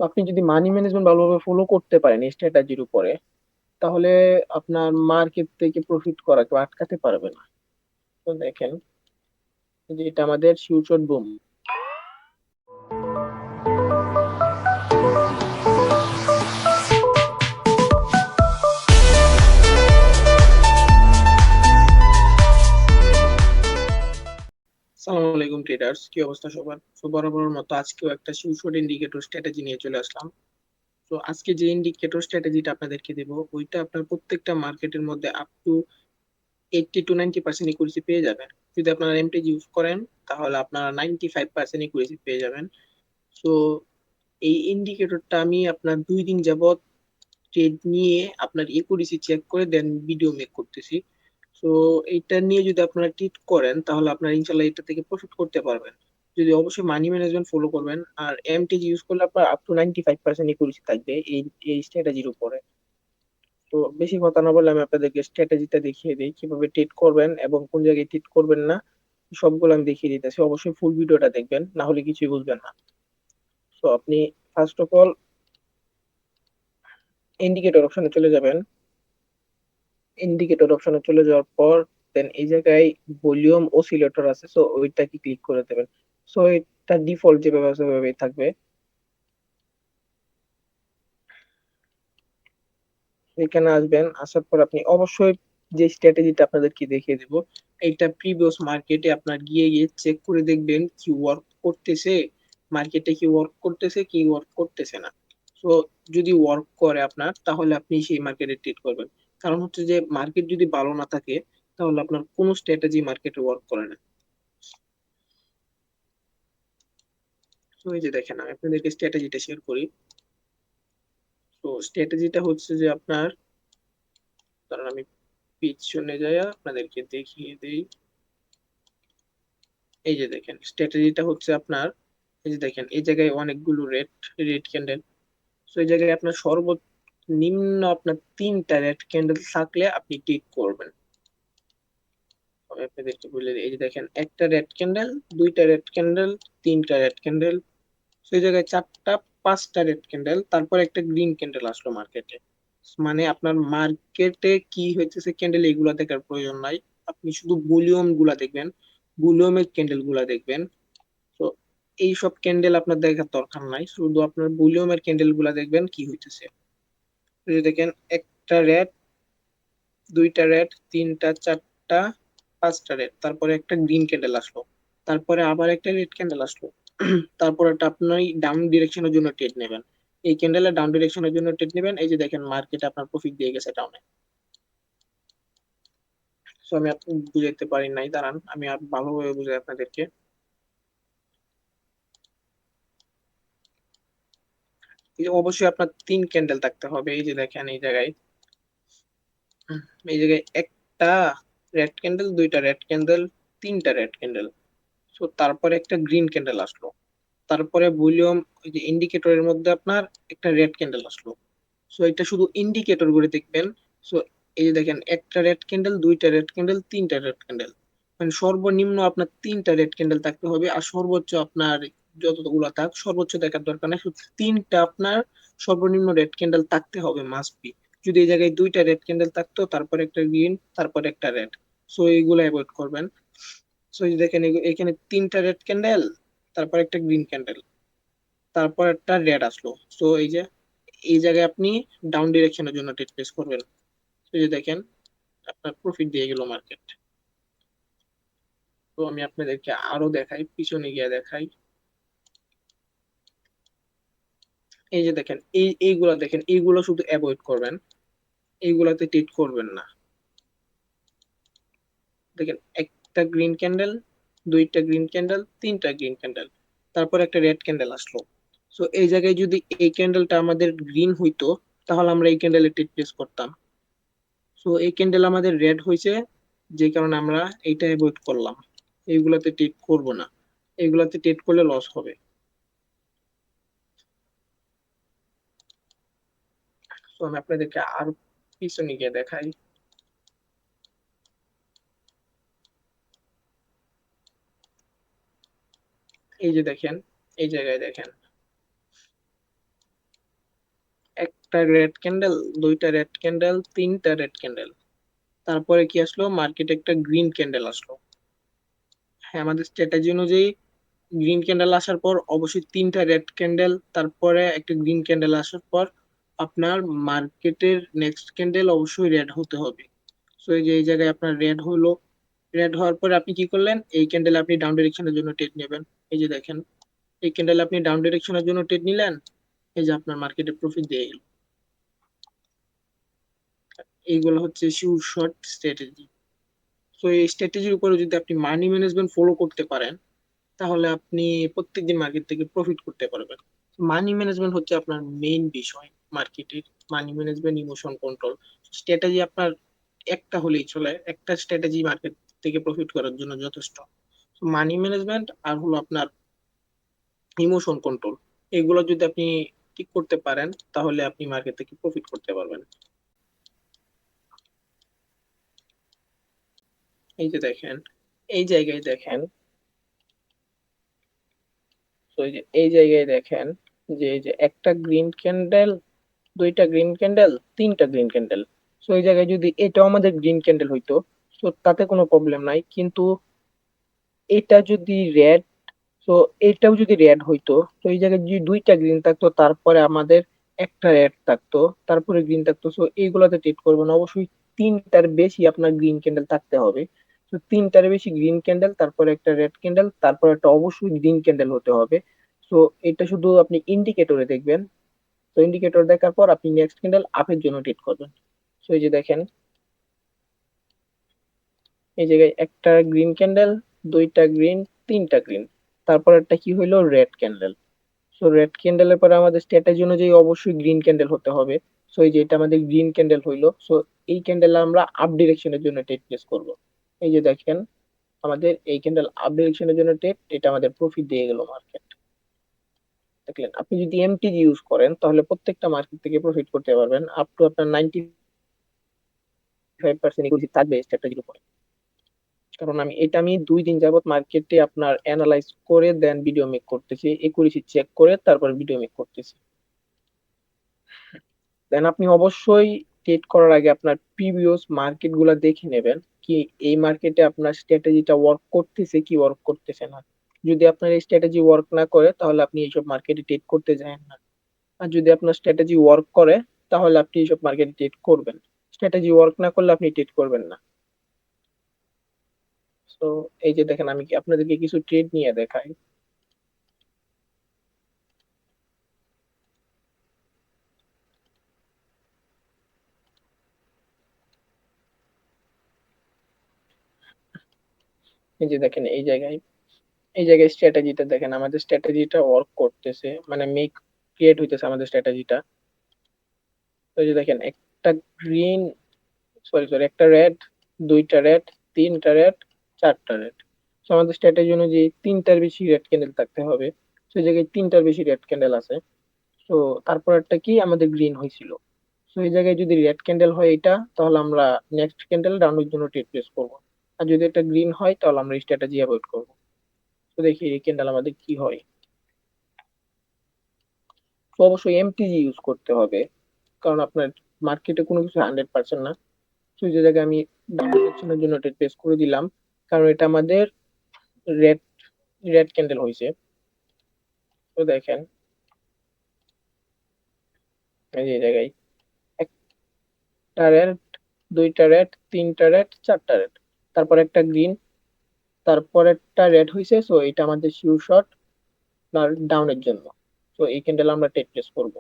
তো আপনি যদি মানি ম্যানেজমেন্ট ভালোভাবে ফলো করতে পারেন এই স্ট্র্যাটেজির উপরে, তাহলে আপনার মার্কেট থেকে প্রফিট করা কেউ আটকাতে পারবে না। তো দেখেন, যে এটা আমাদের ফিউচার বুম। সালাম আলাইকুম ট্রেডার্স, কি অবস্থা সবার? তো বরাবরের মতো আজকেও একটা শিওর ইন্ডিকেটর স্ট্র্যাটেজি নিয়ে চলে আসলাম। তো আজকে যে ইন্ডিকেটর স্ট্র্যাটেজিটা আপনাদেরকে দেবো, ওইটা আপনার প্রত্যেকটা মার্কেটের মধ্যে আপ টু 80 to 90% ইকুইটি পেয়ে যাবেন। যদি আপনারা এমটিজি ইউজ করেন, তাহলে আপনারা 95% ইকুইটি পেয়ে যাবেন। তো এই ইন্ডিকেটরটা আমি আপনার 2 দিন যাবত ট্রেড নিয়ে আপনার ইকুইটি চেক করে দেন ভিডিও মেক করতেছি। তো এটা নিয়ে যদি আপনারা ট্রিট করেন, তাহলে আপনারা ইনশাল্লাহ এটা থেকে প্রফিট করতে পারবেন। যদি অবশ্যই মানি ম্যানেজমেন্ট ফলো করবেন, আর এমটিজি ইউজ করলে আপনার আপ টু 95% ইকুইটি থাকবে এই এই স্ট্র্যাটেজির উপরে। তো বেশি কথা না বলে আমি আপনাদেরকে স্ট্র্যাটেজিটা দেখিয়ে দিই কিভাবে ট্রিট করবেন এবং কোন জায়গায় ট্রিট করবেন না, সবগুলো আমি দেখিয়ে দিতেছি। অবশ্যই ফুল ভিডিওটা দেখবেন, না হলে কিছুই বুঝবেন না। তো আপনি ফার্স্ট অফ অল ইন্ডিকেটর অপশনে চলে যাবেন। ইন্ডিকেটর অপশনে চলে যাওয়ার পর দেন এই জায়গায় ভলিউম অসিলেটর আছে, সো ওইটাকে ক্লিক করে দেবেন। সো এটা ডিফল্ট যেভাবে আছে ওইভাবেই থাকবে। এখানে আসবেন, আসার পর আপনি অবশ্যই যে স্ট্র্যাটেজিটা আপনাদেরকে দেখিয়ে দেব, এইটা প্রিভিয়াস মার্কেটে আপনার গিয়ে গিয়ে চেক করে দেখবেন কি ওয়ার্ক করতেছে, মার্কেটে কি ওয়ার্ক করতেছে কি ওয়ার্ক করতেছে না। তো যদি ওয়ার্ক করে আপনার, তাহলে আপনি সেই মার্কেটে ট্রেড করবেন। কারণ হচ্ছে যে মার্কেট যদি ভালো না থাকে, তাহলে আপনার কোনো স্ট্র্যাটেজি মার্কেটে ওয়ার্ক করে না। তো এই যে দেখেন, আমি আপনাদেরকে স্ট্র্যাটেজিটা শেয়ার করি। তো স্ট্র্যাটেজিটা হচ্ছে যে আপনার, কারণ আমি পিছনে যাই আপনাদেরকে দেখিয়ে দিই। এই যে দেখেন, স্ট্র্যাটেজিটা হচ্ছে আপনার, এই যে দেখেন এই জায়গায় অনেকগুলো রেড রেড ক্যান্ডেল। তো এই জায়গায় আপনার সর্বনিম্ন আপনার 3টা রেড ক্যান্ডেল থাকলে আপনি টিক করবেন। আমি আপনাদেরকে বলে দিই, এই যে দেখেন একটা রেড ক্যান্ডেল, 2টা রেড ক্যান্ডেল, 3টা রেড ক্যান্ডেল। তো এই জায়গায় 4টা, 5টা রেড ক্যান্ডেল, তারপর একটা গ্রিন ক্যান্ডেল আসলো মার্কেটে। মানে আপনার মার্কেটে কি হইতেছে ক্যান্ডেল এগুলা দেখার প্রয়োজন নাই, আপনি শুধু ভলিউম গুলা দেখবেন, ভলিউমের ক্যান্ডেল গুলা দেখবেন। তো এই সব ক্যান্ডেল আপনার দেখার দরকার নাই, শুধু আপনার ভলিউমের ক্যান্ডেল গুলা দেখবেন কি হইতেছে। এই যে দেখেন একটা রেড, 2টা রেড, 3টা, 4টা, 5টা রেড, তারপরে একটা গ্রিন ক্যান্ডেল আসলো, তারপরে আবার একটা রেড ক্যান্ডেল আসলো। তারপর একটা আপনি ডাউন ডিরেকশনের জন্য ট্রেড নেবেন, এই ক্যান্ডেলের ডাউন ডিরেকশনের জন্য ট্রেড নেবেন। এই যে দেখেন মার্কেট আপনার প্রফিট দিয়ে গেছে ডাউনে। তো আমি আপনি বুঝাইতে পারি নাই, দাঁড়ান আমি আর ভালোভাবে বুঝাই আপনাদেরকে। এই যে অবশ্যই আপনার 3 ক্যান্ডেল থাকতে হবে। এই যে দেখেন এই জায়গায়, হুম, এই জায়গায় একটা রেড ক্যান্ডেল, 2টা রেড ক্যান্ডেল, 3টা রেড ক্যান্ডেল। তো তারপরে একটা গ্রিন ক্যান্ডেল আসলো, তারপরে ভলিউম, ওই যে ইন্ডিকেটরের মধ্যে আপনার একটা রেড ক্যান্ডেল আসলো। সো এটা শুধু ইন্ডিকেটর করে দেখবেন। সো এই যে দেখেন একটা রেড ক্যান্ডেল, 2টা রেড ক্যান্ডেল, 3টা রেড ক্যান্ডেল। মানে সর্বনিম্ন আপনার 3টা রেড ক্যান্ডেল থাকতে হবে, আর সর্বোচ্চ আপনার যতগুলো থাক সর্বোচ্চ দেখার দরকার নেই, শুধু 3টা আপনার সর্বনিম্ন রেড ক্যান্ডেল থাকতে হবে মাস্ট বি। যদি এই জায়গায় 2টা রেড ক্যান্ডেল থাকতো, তারপর একটা গ্রিন, তারপর একটা রেড, সো এইগুলো অ্যাভয়েড করবেন। সো এই যে দেখেন এখানে 3টা রেড ক্যান্ডেল, তারপর একটা গ্রিন ক্যান্ডেল, তারপর একটা রেড আসলো। সো এই যে এই জায়গায় আপনি ডাউন ডিরেকশনের জন্য ট্রেড প্লেস করবেন। তো এই যে দেখেন আপনার প্রফিট দিয়ে গেল মার্কেট। তো আমি আপনাদেরকে আরো দেখাই, পিছনে গিয়ে দেখাই। এই যে দেখেন এইগুলা দেখেন, এইগুলো শুধু অ্যাভয়েড করবেন, এইগুলাতে ট্রেড করবেন না। দেখেন একটা গ্রিন ক্যান্ডেল, 2টা গ্রিন ক্যান্ডেল, 3টা গ্রিন ক্যান্ডেল, তারপর একটা রেড ক্যান্ডেল আসলো। সো এই জায়গায় যদি এই ক্যান্ডেলটা আমাদের গ্রিন হইতো, তাহলে আমরা এই ক্যান্ডেলে ট্রেড প্লেস করতাম। সো এই ক্যান্ডেল আমাদের রেড হয়েছে, যে কারণে আমরা এইটা অ্যাভয়েড করলাম, এইগুলাতে ট্রেড করব না, এইগুলাতে ট্রেড করলে লস হবে। তো আমি আপনাদেরকে আর পিছনে গিয়ে দেখাই। এই যে দেখেন এই জায়গায় দেখেন একটা রেড ক্যান্ডেল, দুইটা রেড ক্যান্ডেল, তিনটা রেড ক্যান্ডেল, তারপরে কি আসলো, মার্কেটে একটা গ্রিন ক্যান্ডেল আসলো। হ্যাঁ, আমাদের স্ট্র্যাটেজি অনুযায়ী গ্রিন ক্যান্ডেল আসার পর অবশ্যই তিনটা রেড ক্যান্ডেল, তারপরে একটা গ্রিন ক্যান্ডেল আসার পর আপনার মার্কেটের নেক্সট ক্যান্ডেল অবশ্যই রেড হতে হবে। সো এই যে এই জায়গায় আপনার রেড হলো, রেড হওয়ার পরে আপনি কি করলেন, এই ক্যান্ডেল আপনি ডাউন ডিরেকশনের জন্য ট্রেড নেবেন। এই যে দেখেন, এই ক্যান্ডেল আপনি ডাউন ডিরেকশনের জন্য ট্রেড নিলেন, এই যে আপনার মার্কেটে প্রফিট দিয়ে গেল। এইগুলো হচ্ছে শিওর শর্ট স্ট্র্যাটেজি। তো এই স্ট্র্যাটেজির উপরে যদি আপনি মানি ম্যানেজমেন্ট ফলো করতে পারেন, তাহলে আপনি প্রত্যেকদিন মার্কেট থেকে প্রফিট করতে পারবেন। মানি ম্যানেজমেন্ট হচ্ছে আপনার মেইন বিষয় মার্কেটের। Money management, emotion control, strategy আপনার একটা হলেই চলে, একটা স্ট্র্যাটেজি মার্কেট থেকে প্রফিট করার জন্য যথেষ্ট। মানি ম্যানেজমেন্ট আর হলো আপনার ইমোশন কন্ট্রোল, এগুলো যদি আপনি ঠিক করতে পারেন, তাহলে আপনি মার্কেট থেকে প্রফিট করতে পারবেন। এই যে দেখেন, এই জায়গায় দেখেন, তো এই যে এই জায়গায় দেখেন যে এই যে একটা গ্রিন ক্যান্ডেল, দুইটা গ্রিন ক্যান্ডেল, তিনটা গ্রিন ক্যান্ডেল। সো এই জায়গায় যদি এটাও আমাদের গ্রিন ক্যান্ডেল হইতো, তো তাতে কোনো প্রবলেম নাই, কিন্তু এটা যদি রেড, তো এটাও যদি রেড হইতো, তো এই জায়গায় যদি দুইটা গ্রিন থাকতো, তারপরে আমাদের একটা রেড থাকতো, তারপরে গ্রিন থাকতো, সো এইগুলাতে ট্রেড করবো না, অবশ্যই তিনটার বেশি আপনার গ্রিন ক্যান্ডেল থাকতে হবে। তো তিনটার বেশি গ্রিন ক্যান্ডেল, তারপরে একটা রেড ক্যান্ডেল, তারপর একটা অবশ্যই গ্রিন ক্যান্ডেল হতে হবে। তো এটা শুধু আপনি ইন্ডিকেটরে দেখবেন। তো ইন্ডিকেটর দেখার পর আপনি নেক্সট ক্যান্ডেল আপের জন্য ট্রেড করবেন। তো এই যে দেখেন, এই জায়গায় একটা গ্রিন ক্যান্ডেল, দুইটা গ্রিন, তিনটা গ্রিন, তারপর একটা কি হইলো, রেড ক্যান্ডেল। সো রেড ক্যান্ডেলের পরে আমাদের স্ট্র্যাটেজি অনুযায়ী অবশ্যই গ্রিন ক্যান্ডেল হতে হবে। সো এই যে এটা আমাদের গ্রিন ক্যান্ডেল হইলো, সো এই ক্যান্ডেল আমরা আপ ডিরেকশনের জন্য ট্রেড প্লেস করব। এই যে দেখেন, আমাদের এই ক্যান্ডেল আপ ডিরেকশনের জন্য ট্রেড, এটা আমাদের প্রফিট দিয়ে গেল মার্কেট। দেখলেন, আপনি যদি এমটিজি ইউজ করেন, তাহলে প্রত্যেকটা মার্কেট থেকে প্রফিট করতে পারবেন, আপ টু আপনার 95% ইকুইটি থাকবে স্ট্র্যাটেজির উপরে। কারণ আমি 2 দিন যাবত মার্কেটে আপনার অ্যানালাইজ করে দেন ভিডিও মেক করতেছি, একুরেসি চেক করে তারপর ভিডিও মেক করতেছি। দেন আপনি অবশ্যই ট্রেড করার আগে আপনার প্রিভিয়াস মার্কেট গুলা দেখে নেবেন, কি এই মার্কেটে আপনার স্ট্র্যাটেজিটা ওয়ার্ক করতেছে কি ওয়ার্ক করতেছে না। যদি আপনার এই স্ট্র্যাটেজি ওয়ার্ক না করে, তাহলে আপনি এইসব মার্কেটে ট্রেড করতে যাবেন না। আর যদি আপনার স্ট্র্যাটেজি ওয়ার্ক করে, তাহলে আপনি এইসব মার্কেটে ট্রেড করবেন। স্ট্র্যাটেজি ওয়ার্ক না করলে আপনি ট্রেড করবেন না। তো এই যে দেখেন, আমি কি আপনাদেরকে কিছু ট্রেড নিয়ে দেখাই। এই যে দেখেন, এই জায়গায় স্ট্র্যাটেজিটা দেখেন, আমাদের স্ট্র্যাটেজিটা ওয়ার্ক করতেছে, মানে মেক ক্রিয়েট হইতেছে আমাদের স্ট্র্যাটেজিটা। তো এই যে দেখেন, একটা গ্রিন, সরি সরি, একটা রেড, দুইটা রেড, তিনটা রেড, চারটা রেড। তো আমাদের স্ট্র্যাটেজি অনুযায়ী তিনটার বেশি রেড ক্যান্ডেল থাকতে হবে। তো এই জায়গায় তিনটার বেশি রেড ক্যান্ডেল আছে। তো তারপর একটা কি, আমাদের গ্রিন হয়েছিল। তো এই জায়গায় যদি রেড ক্যান্ডেল হয় এটা, তাহলে আমরা নেক্সট ক্যান্ডেল ডাউনের জন্য ট্রেড প্লেস করবো। আর যদি এটা গ্রিন হয়, তাহলে আমরা স্ট্র্যাটেজি অ্যাভয়েড করবো। তো দেখি এই ক্যান্ডেল আমাদের কি হয়। তো অবশ্যই এমটিজি ইউজ করতে হবে, কারণ আপনার মার্কেটে কোনো কিছু 100% না। তো এই যে জায়গায় আমি ডাউন ডিরেকশনের জন্য ট্রেড প্লেস করে দিলাম, কারণ এটা আমাদের রেড রেড ক্যান্ডেল হয়েছে। তো দেখেন, এই যে এই জায়গায় একটা রেড, দুইটা রেড, তিনটা রেড, চারটা রেড, তারপর একটা গ্রিন, তারপর একটা রেড হয়েছে। সো এটা আমাদের শিউ শট ডাউনের জন্য। তো এই ক্যান্ডেল আমরা টেক প্লেস করবো।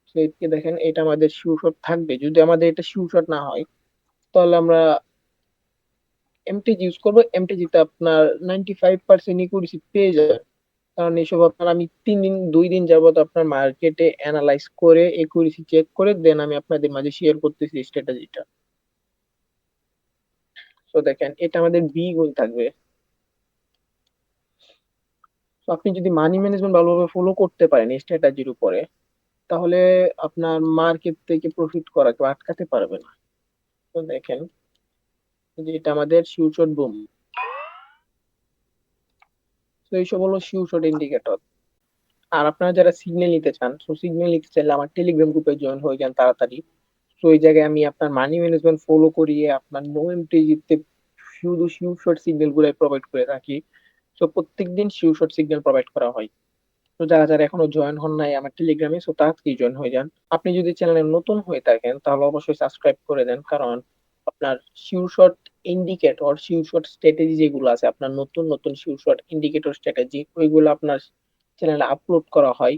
তো এদিকে দেখেন, এটা আমাদের শিউ শট থাকবে। যদি আমাদের এটা শিউ শট না হয়, তাহলে আমরা এমটিজি ইউজ করবো। এমটিজিতে আপনার 95% ইকুইটি পেয়ে যাবেন। কারণ এইসব আপনার আমি 2 দিন যাবত আপনার মার্কেটে অ্যানালাইজ করে একুরেসি চেক করে দেন আমি আপনাদের মাঝে শেয়ার করতেছি স্ট্র্যাটেজিটা। তো দেখেন, এটা আমাদের বি গুণ থাকবে। তো আপনি যদি মানি ম্যানেজমেন্ট ভালোভাবে ফলো করতে পারেন এই স্ট্র্যাটেজির উপরে, তাহলে আপনার মার্কেট থেকে প্রফিট করা কেউ আটকাতে পারবে না। তো দেখেন, যে এটা আমাদের শিউশট বুম। তো এইসব হলো শিউশট ইন্ডিকেটর। আর আপনারা যারা সিগন্যাল নিতে চান, সো সিগন্যাল নিতে চাইলে আমার টেলিগ্রাম গ্রুপে জয়েন হয়ে যান তাড়াতাড়ি। সো এই জায়গায় আমি আপনার মানি ম্যানেজমেন্ট ফলো করিয়ে আপনার নো এমটিজিতে শুধু শিওর শর্ট সিগন্যাল গুলাই প্রোভাইড করে থাকি। সো প্রত্যেকদিন শিওর শর্ট সিগন্যাল প্রোভাইড করা হয়। তো যারা এখনো জয়েন হন নাই আমার টেলিগ্রামে, সো তাড়াতাড়ি জয়েন হয়ে যান। আপনি যদি চ্যানেলে নতুন হয়ে থাকেন তাহলে অবশ্যই সাবস্ক্রাইব করে দেন, কারণ আপনার sure short indicator, sure short strategy যেগুলো আছে, আপনার নতুন নতুন শিওর শর্ট ইন্ডিকেটর স্ট্র্যাটেজি ওইগুলো আপনার চ্যানেলে আপলোড করা হয়।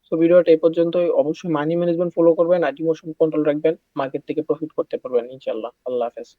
সো ভিডিওটা এই পর্যন্তই। অবশ্যই মানি ম্যানেজমেন্ট ফলো করবেন আর ইমোশন কন্ট্রোল রাখবেন, মার্কেট থেকে প্রফিট করতে পারবেন ইনশাল্লাহ। আল্লাহ হাফেজ।